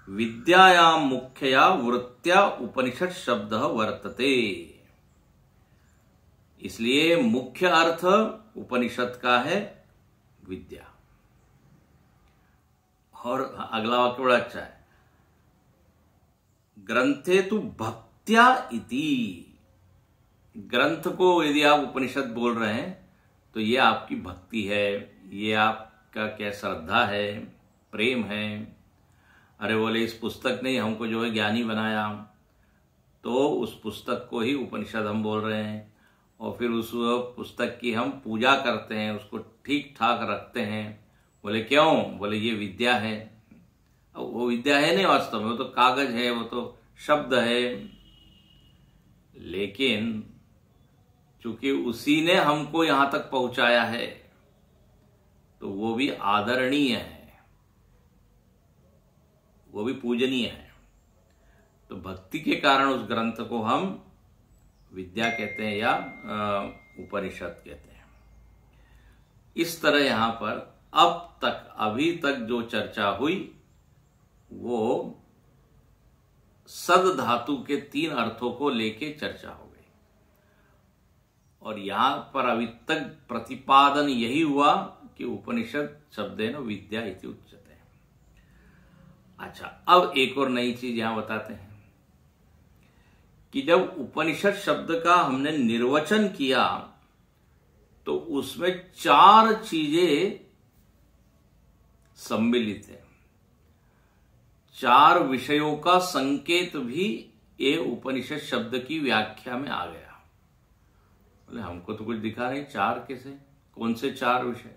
विद्यायाम मुख्यया वृत्त्या उपनिषद शब्द वर्तते। इसलिए मुख्य अर्थ उपनिषद का है विद्या। और अगला वाक्य बड़ा अच्छा है, ग्रंथे तु भक्त्या इति। ग्रंथ को यदि आप उपनिषद बोल रहे हैं तो ये आपकी भक्ति है, ये आपका क्या श्रद्धा है, प्रेम है। अरे बोले इस पुस्तक ने हमको जो है ज्ञानी बनाया, तो उस पुस्तक को ही उपनिषद हम बोल रहे हैं। और फिर उस पुस्तक की हम पूजा करते हैं, उसको ठीक ठाक रखते हैं। बोले क्यों? बोले ये विद्या है। अब वो विद्या है नहीं वास्तव में, वो तो कागज है, वो तो शब्द है। लेकिन चूंकि उसी ने हमको यहां तक पहुंचाया है, तो वो भी आदरणीय है, वो भी पूजनीय है। तो भक्ति के कारण उस ग्रंथ को हम विद्या कहते हैं या उपनिषद कहते हैं। इस तरह यहां पर अब तक, अभी तक जो चर्चा हुई वो सद धातु के 3 अर्थों को लेके चर्चा हो गई। और यहां पर अभी तक प्रतिपादन यही हुआ कि उपनिषद शब्देन विद्या इति उच्यते। अच्छा, अब एक और नई चीज यहां बताते हैं कि जब उपनिषद शब्द का हमने निर्वचन किया तो उसमें 4 चीजें सम्मिलित है। 4 विषयों का संकेत भी ये उपनिषद शब्द की व्याख्या में आ गया। बोले हमको तो कुछ दिखा नहीं, 4 कैसे, कौन से 4 विषय?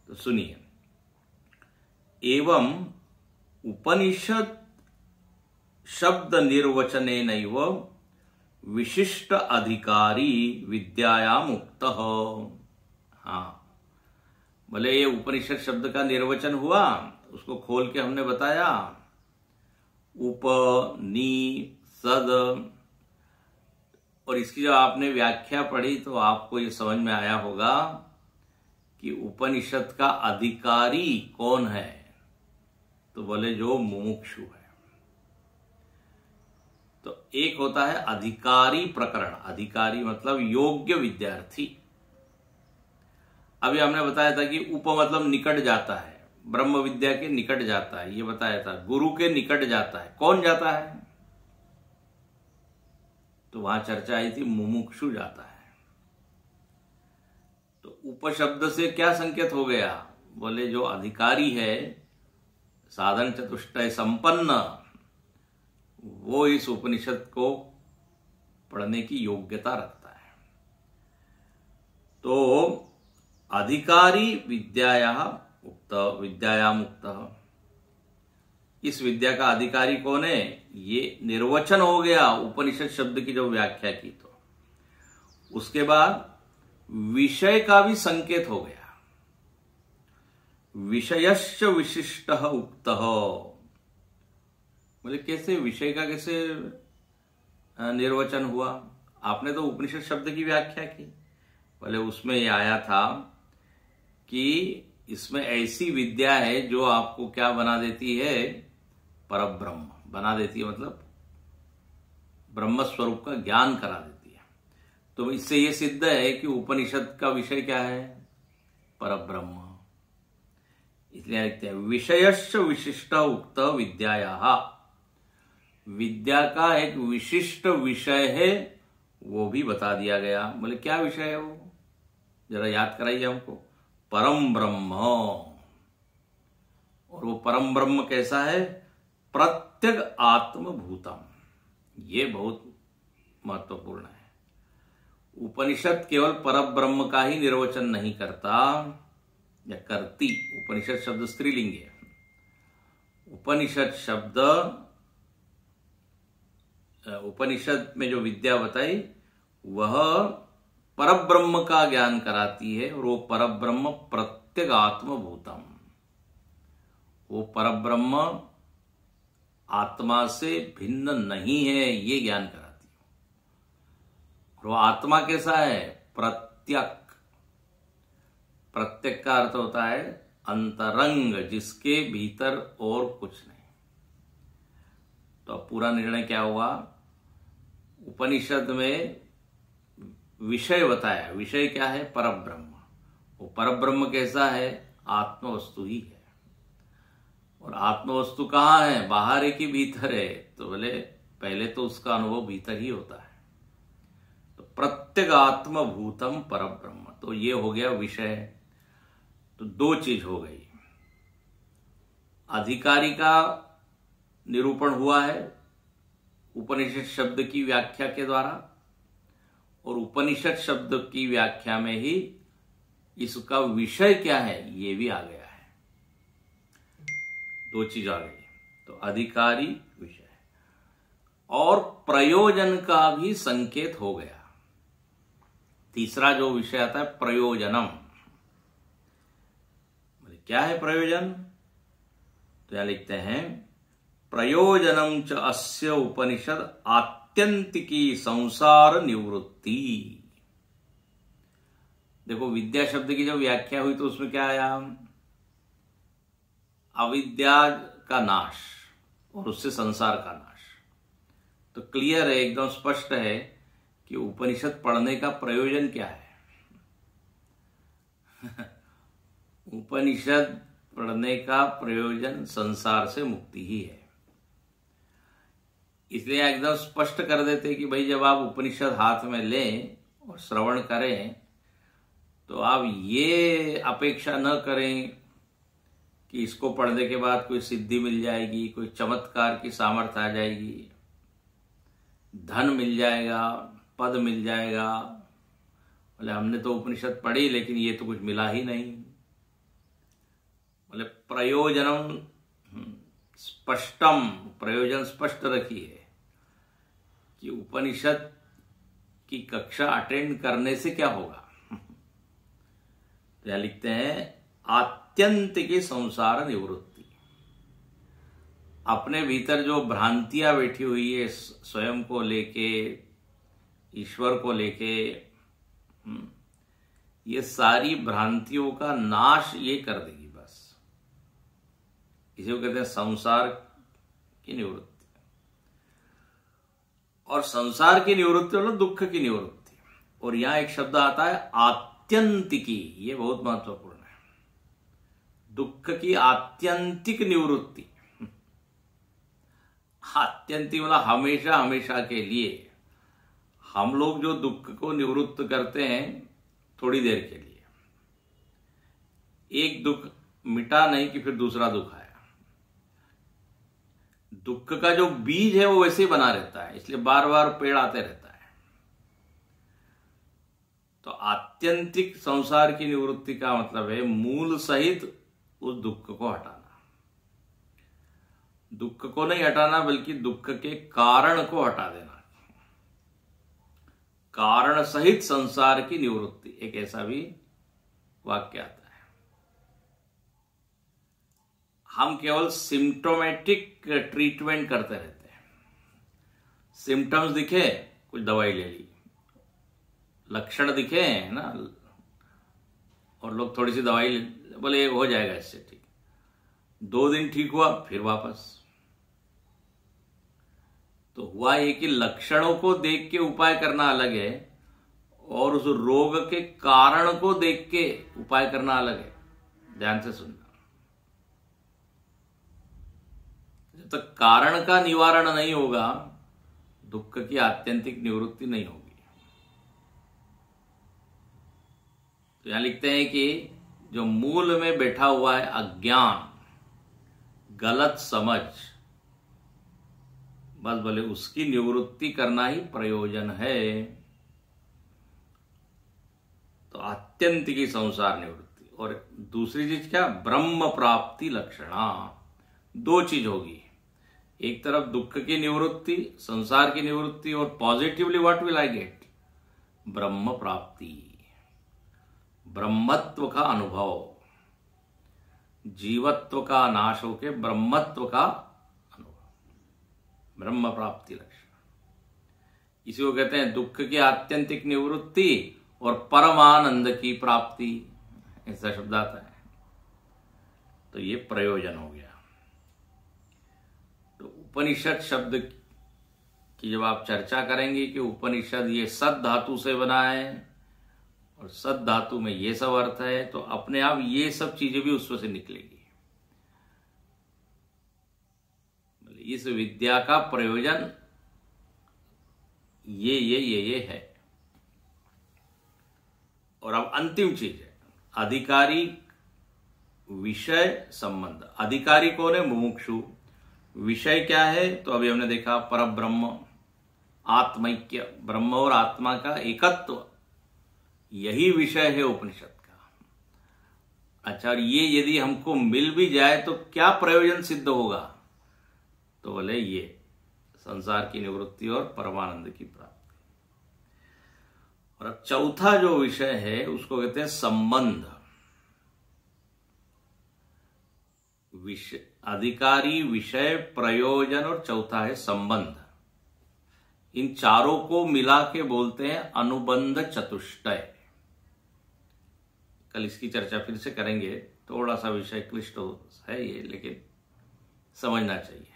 तो सुनिए, एवं उपनिषद शब्द निर्वचने नैव विशिष्ट अधिकारी विद्यायाम उक्तः। हाँ, भले ये उपनिषद शब्द का निर्वचन हुआ, उसको खोल के हमने बताया, उपनिषद, और इसकी जब आपने व्याख्या पढ़ी तो आपको ये समझ में आया होगा कि उपनिषद का अधिकारी कौन है। तो बोले जो मुमुक्षु है। तो एक होता है अधिकारी प्रकरण, अधिकारी मतलब योग्य विद्यार्थी। अभी हमने बताया था कि उप मतलब निकट जाता है, ब्रह्म विद्या के निकट जाता है, ये बताया था। गुरु के निकट जाता है, कौन जाता है? तो वहां चर्चा आई थी मुमुक्षु जाता है। तो उपशब्द से क्या संकेत हो गया? बोले जो अधिकारी है, साधन चतुष्टय संपन्न, वो इस उपनिषद को पढ़ने की योग्यता रखता है। तो अधिकारी विद्यायाम उक्त, इस विद्या का अधिकारी कौन है? ये निर्वचन हो गया उपनिषद शब्द की जो व्याख्या की। तो उसके बाद विषय का भी संकेत हो गया, विषयश्च विशिष्ट उक्त। बोले कैसे, विषय का कैसे निर्वचन हुआ? आपने तो उपनिषद शब्द की व्याख्या की। बोले उसमें यह आया था कि इसमें ऐसी विद्या है जो आपको क्या बना देती है? परब्रह्म बना देती है, मतलब ब्रह्म स्वरूप का ज्ञान करा देती है। तो इससे यह सिद्ध है कि उपनिषद का विषय क्या है? परब्रह्म। इसलिए लिखते हैं विषयश्च विशिष्ट उक्त विद्याया, विद्या का एक विशिष्ट विषय है वो भी बता दिया गया। बोले क्या विषय है वो? जरा याद कराइए हमको। परम ब्रह्म। और वो परम ब्रह्म कैसा है? प्रत्यग आत्मभूतम। ये बहुत महत्वपूर्ण है। उपनिषद केवल परब्रह्म का ही निर्वचन नहीं करता या करती। उपनिषद शब्द स्त्रीलिंग है। उपनिषद शब्द, उपनिषद में जो विद्या बताई वह परब्रह्म का ज्ञान कराती है। और वो परब्रह्म प्रत्यग आत्मभूतम, वो परब्रह्म आत्मा से भिन्न नहीं है, ये ज्ञान कराती है। और वो आत्मा कैसा है? प्रत्यक। प्रत्यक का अर्थ होता है अंतरंग, जिसके भीतर और कुछ नहीं। तो अब पूरा निर्णय क्या हुआ? उपनिषद में विषय बताया। विषय क्या है? परब्रह्म। वो परब्रह्म कैसा है? आत्मवस्तु ही है। और आत्मवस्तु कहाँ है? बाहर है कि भीतर है? तो बोले पहले तो उसका अनुभव भीतर ही होता है। तो प्रत्यग आत्मभूतम परब्रह्म, तो ये हो गया विषय। तो 2 चीज हो गई। अधिकारी का निरूपण हुआ है उपनिषद शब्द की व्याख्या के द्वारा, और उपनिषद शब्द की व्याख्या में ही इसका विषय क्या है ये भी आ गया है। 2 चीज आ गई। तो अधिकारी, विषय और प्रयोजन का भी संकेत हो गया। तीसरा जो विषय आता है प्रयोजनम। क्या है प्रयोजन? तो यहां लिखते हैं प्रयोजनम च अस्य उपनिषद आत्यंतिकी संसार निवृत्ति। देखो विद्या शब्द की जब व्याख्या हुई तो उसमें क्या आया? अविद्या का नाश और उससे संसार का नाश। तो क्लियर है, एकदम स्पष्ट है कि उपनिषद पढ़ने का प्रयोजन क्या है। उपनिषद पढ़ने का प्रयोजन संसार से मुक्ति ही है। इसलिए एकदम स्पष्ट कर देते कि भाई जब आप उपनिषद हाथ में लें और श्रवण करें तो आप ये अपेक्षा न करें कि इसको पढ़ने के बाद कोई सिद्धि मिल जाएगी, कोई चमत्कार की सामर्थ्य आ जाएगी, धन मिल जाएगा, पद मिल जाएगा। बोले हमने तो उपनिषद पढ़ी लेकिन ये तो कुछ मिला ही नहीं। बोले प्रयोजनम स्पष्टम, प्रयोजन स्पष्ट रखिए कि उपनिषद की कक्षा अटेंड करने से क्या होगा। तो यहां लिखते हैं आत्यंतिक संसार निवृत्ति। अपने भीतर जो भ्रांतियां बैठी हुई है स्वयं को लेके, ईश्वर को लेके, ये सारी भ्रांतियों का नाश ये कर देगी बस। इसे वो कहते हैं संसार की निवृत्ति। और संसार की निवृत्ति मतलब दुख की निवृत्ति। और यहां एक शब्द आता है आत्यंतिकी, ये बहुत महत्वपूर्ण है। दुख की आत्यंतिक निवृत्ति। आत्यंतिक मतलब हमेशा हमेशा के लिए। हम लोग जो दुख को निवृत्त करते हैं थोड़ी देर के लिए, एक दुख मिटा नहीं कि फिर दूसरा दुख आया। दुख का जो बीज है वो वैसे ही बना रहता है, इसलिए बार बार पेड़ आते रहता है। तो आत्यंतिक संसार की निवृत्ति का मतलब है मूल सहित उस दुख को हटाना। दुख को नहीं हटाना बल्कि दुख के कारण को हटा देना। कारण सहित संसार की निवृत्ति, एक ऐसा भी वाक्य आता है। हम केवल सिम्टोमेटिक ट्रीटमेंट करते रहते हैं। सिम्टम्स दिखे कुछ दवाई ले ली, लक्षण दिखे है ना, और लोग थोड़ी सी दवाई बोले हो जाएगा इससे ठीक। 2 दिन ठीक हुआ फिर वापस। तो हुआ ये कि लक्षणों को देख के उपाय करना अलग है और उस रोग के कारण को देख के उपाय करना अलग है। ध्यान से सुनना। जब तक कारण का निवारण नहीं होगा दुख की आत्यंतिक निवृत्ति नहीं होगी। तो यहां लिखते हैं कि जो मूल में बैठा हुआ है अज्ञान, गलत समझ, बस बोले उसकी निवृत्ति करना ही प्रयोजन है। तो आत्यंतिक संसार निवृत्ति। और दूसरी चीज क्या, ब्रह्म प्राप्ति लक्षणा। 2 चीज होगी, एक तरफ दुख की निवृत्ति, संसार की निवृत्ति, और positively what will I get, ब्रह्म प्राप्ति, ब्रह्मत्व का अनुभव, जीवत्व का नाश होके ब्रह्मत्व का अनुभव, ब्रह्म प्राप्ति लक्षण। इसी को कहते हैं दुख की आत्यंतिक निवृत्ति और परमानंद की प्राप्ति, ऐसा शब्द आता है। तो ये प्रयोजन हो गया। तो उपनिषद शब्द की जब आप चर्चा करेंगे कि उपनिषद ये सद धातु से बना है और सद धातु में ये सब अर्थ है, तो अपने आप ये सब चीजें भी उसमें से निकलेगी। इस विद्या का प्रयोजन ये है। और अब अंतिम चीज है अधिकारी विषय संबंध। अधिकारी कौन है, मुमुक्षु। विषय क्या है, तो अभी हमने देखा परब्रह्म, आत्मैक्य, ब्रह्म और आत्मा का एकत्व, यही विषय है उपनिषद का। अच्छा, और ये यदि हमको मिल भी जाए तो क्या प्रयोजन सिद्ध होगा, तो बोले ये संसार की निवृत्ति और परमानंद की प्राप्ति। और अब चौथा जो विषय है उसको कहते हैं संबंध। अधिकारी, विषय, प्रयोजन और चौथा है संबंध। इन चारों को मिला के बोलते हैं अनुबंध चतुष्टय। कल इसकी चर्चा फिर से करेंगे, थोड़ा सा विषय क्लिष्ट है ये, लेकिन समझना चाहिए।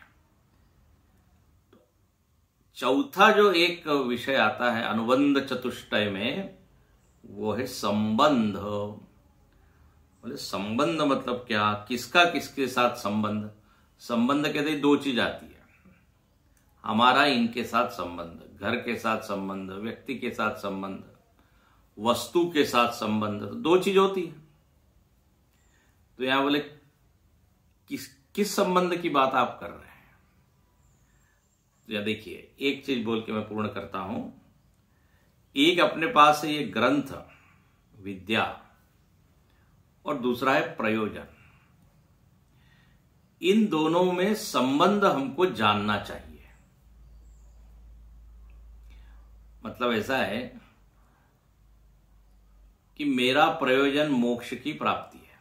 चौथा जो एक विषय आता है अनुबंध चतुष्टय में, वो है संबंध। बोले संबंध मतलब क्या, किसका किसके साथ संबंध। संबंध कहते हैं 2 चीज आती है, हमारा इनके साथ संबंध, घर के साथ संबंध, व्यक्ति के साथ संबंध, वस्तु के साथ संबंध, 2 चीज होती है। तो यहां बोले किस संबंध की बात आप कर रहे हैं? या देखिए, एक चीज बोल के मैं पूर्ण करता हूं। एक अपने पास है ये ग्रंथ विद्या, और दूसरा है प्रयोजन। इन दोनों में संबंध हमको जानना चाहिए। मतलब ऐसा है कि मेरा प्रयोजन मोक्ष की प्राप्ति है,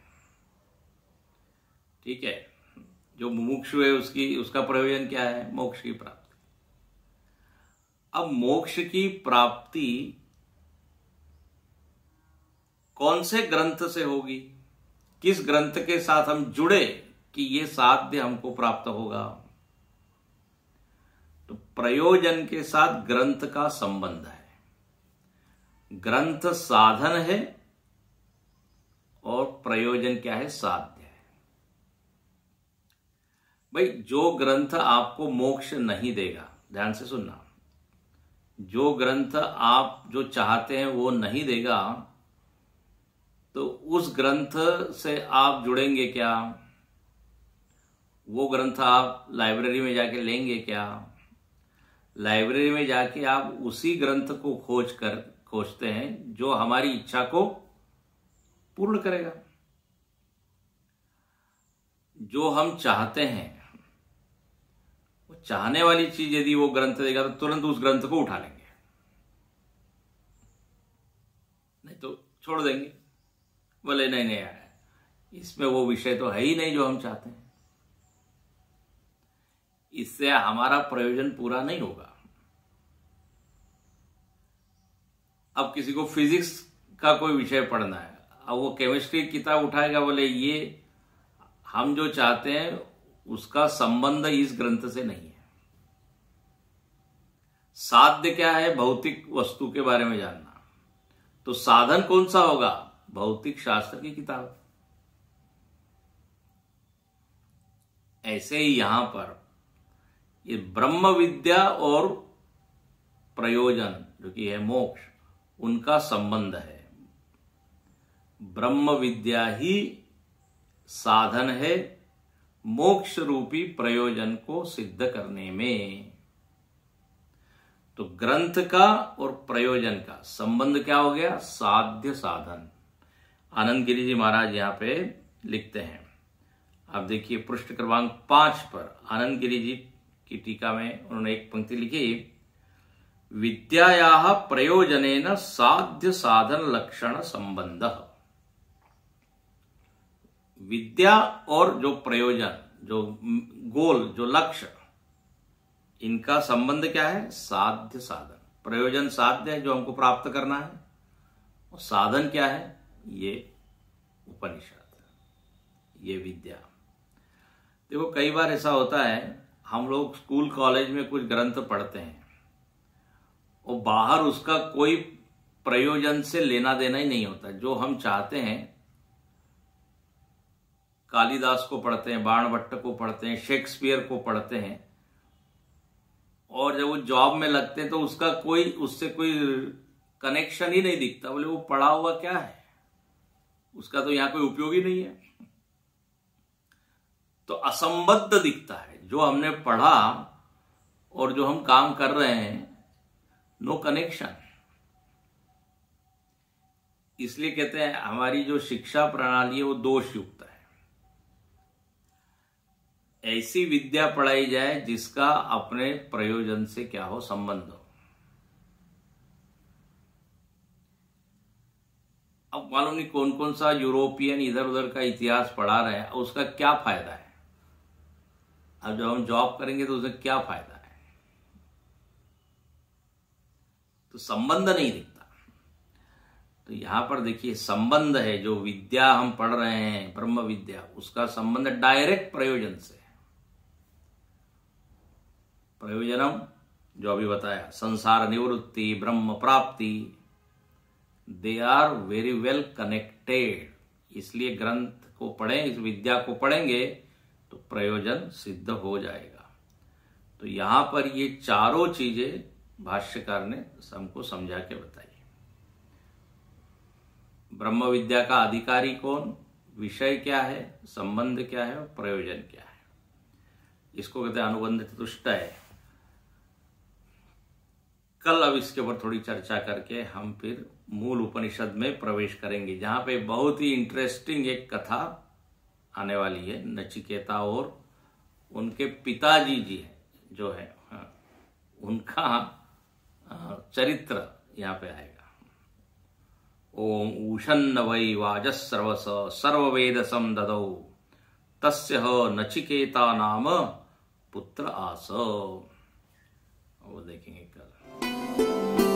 ठीक है। जो मुमुक्षु है उसका प्रयोजन क्या है? मोक्ष की प्राप्ति। अब मोक्ष की प्राप्ति कौन से ग्रंथ से होगी? किस ग्रंथ के साथ हम जुड़े कि ये साध्य हमको प्राप्त होगा? तो प्रयोजन के साथ ग्रंथ का संबंध है। ग्रंथ साधन है और प्रयोजन क्या है? साध्य है। भाई, जो ग्रंथ आपको मोक्ष नहीं देगा, ध्यान से सुनना, जो ग्रंथ आप जो चाहते हैं वो नहीं देगा, तो उस ग्रंथ से आप जुड़ेंगे क्या? वो ग्रंथ आप लाइब्रेरी में जाके लेंगे क्या? लाइब्रेरी में जाके आप उसी ग्रंथ को खोजते हैं जो हमारी इच्छा को पूर्ण करेगा। जो हम चाहते हैं, वो चाहने वाली चीज यदि वो ग्रंथ देगा तो तुरंत उस ग्रंथ को उठा लेंगे, नहीं तो छोड़ देंगे। बोले नहीं नहीं यार, इसमें वो विषय तो है ही नहीं जो हम चाहते हैं, इससे हमारा प्रयोजन पूरा नहीं होगा। अब किसी को फिजिक्स का कोई विषय पढ़ना है, अब वो केमिस्ट्री की किताब उठाएगा, बोले ये हम जो चाहते हैं उसका संबंध इस ग्रंथ से नहीं है। साध्य क्या है? भौतिक वस्तु के बारे में जानना। तो साधन कौन सा होगा? भौतिक शास्त्र की किताब। ऐसे ही यहां पर ये ब्रह्म विद्या और प्रयोजन जो कि है मोक्ष, उनका संबंध है। ब्रह्म विद्या ही साधन है मोक्ष रूपी प्रयोजन को सिद्ध करने में। तो ग्रंथ का और प्रयोजन का संबंध क्या हो गया? साध्य साधन। आनंद गिरी जी महाराज यहां पे लिखते हैं, आप देखिए पृष्ठ क्रमांक 5 पर आनंद गिरी जी की टीका में उन्होंने एक पंक्ति लिखी, विद्यायाः प्रयोजनेन साध्य साधन लक्षण संबंध। विद्या और जो प्रयोजन, जो गोल, जो लक्ष्य, इनका संबंध क्या है? साध्य साधन। प्रयोजन साध्य है जो हमको प्राप्त करना है, और साधन क्या है? ये उपनिषद, ये विद्या। देखो कई बार ऐसा होता है, हम लोग स्कूल कॉलेज में कुछ ग्रंथ पढ़ते हैं और बाहर उसका कोई प्रयोजन से लेना देना ही नहीं होता। जो हम चाहते हैं, कालिदास को पढ़ते हैं, बाणभट्ट को पढ़ते हैं, शेक्सपियर को पढ़ते हैं, और जब वो जॉब में लगते हैं तो उससे कोई कनेक्शन ही नहीं दिखता। बोले वो पढ़ा हुआ क्या है, उसका तो यहां कोई उपयोग ही नहीं है। तो असंबद्ध दिखता है जो हमने पढ़ा और जो हम काम कर रहे हैं, नो कनेक्शन। इसलिए कहते हैं हमारी जो शिक्षा प्रणाली है वो दोष युक्त है। ऐसी विद्या पढ़ाई जाए जिसका अपने प्रयोजन से क्या हो? संबंध हो। अब मालूम नहीं कौन कौन सा यूरोपियन इधर उधर का इतिहास पढ़ा रहे हैं, उसका क्या फायदा है? अब जब हम जॉब करेंगे तो उससे क्या फायदा है? तो संबंध नहीं दिखता। तो यहां पर देखिए संबंध है, जो विद्या हम पढ़ रहे हैं ब्रह्म विद्या, उसका संबंध डायरेक्ट प्रयोजन से है। प्रयोजनम जो अभी बताया, संसार निवृत्ति, ब्रह्म प्राप्ति, they are very well connected. इसलिए ग्रंथ को पढ़ें, इस विद्या को पढ़ेंगे तो प्रयोजन सिद्ध हो जाएगा। तो यहां पर ये चारों चीजें भाष्यकार ने हमको समझा के बताई। ब्रह्म विद्या का अधिकारी कौन? विषय क्या है, संबंध क्या है और प्रयोजन क्या है। इसको कहते हैं अनुबंध चतुष्टय। कल अब इसके ऊपर थोड़ी चर्चा करके हम फिर मूल उपनिषद में प्रवेश करेंगे, जहां पे बहुत ही इंटरेस्टिंग एक कथा आने वाली है। नचिकेता और उनके पिताजी जी जो है, उनका चरित्र यहाँ पे आएगा। ओम ऊषन्न वै वाजस्रवस सर्ववेदसं ददौ तस्य नचिकेता नाम पुत्र आस। वो देखेंगे कल।